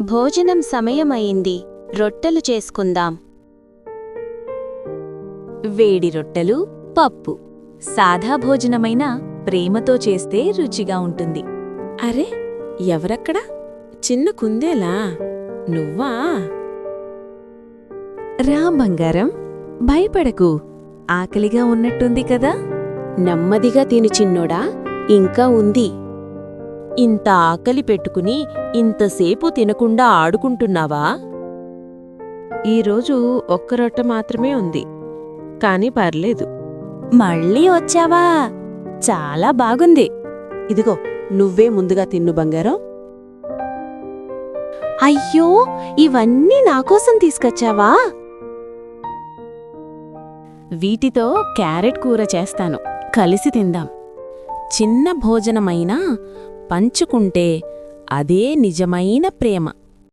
భోజనం సమయమైంది. రొట్టెలు చేసుకుందాం. వేడి రొట్టెలు, పప్పు. సాదా భోజనమైన ప్రేమతో చేస్తే రుచిగా ఉంటుంది. అరే, ఎవరక్కడా? చిన్న కుందేలా, నువ్వా? రా బంగారం, భయపడకు. ఆకలిగా ఉన్నట్టుంది కదా. నెమ్మదిగా తిను చిన్నోడా, ఇంకా ఉంది. ఇంత ఆకలి పెట్టుకుని ఇంతసేపు తినకుండా ఆడుకుంటున్నావా? ఈరోజు ఒక్క రొట్టె మాత్రమే ఉంది, కాని పర్లేదు. మళ్ళీ వచ్చావా? చాలా బాగుంది. ఇదిగో, నువ్వే ముందుగా తిన్ను బంగారం. అయ్యో, ఇవన్నీ నాకోసం తీసుకొచ్చావా? వీటితో క్యారెట్ కూర చేస్తాను, కలిసి తిందాం. చిన్న భోజనమైనా పంచుకుంటే అదే నిజమైన ప్రేమ.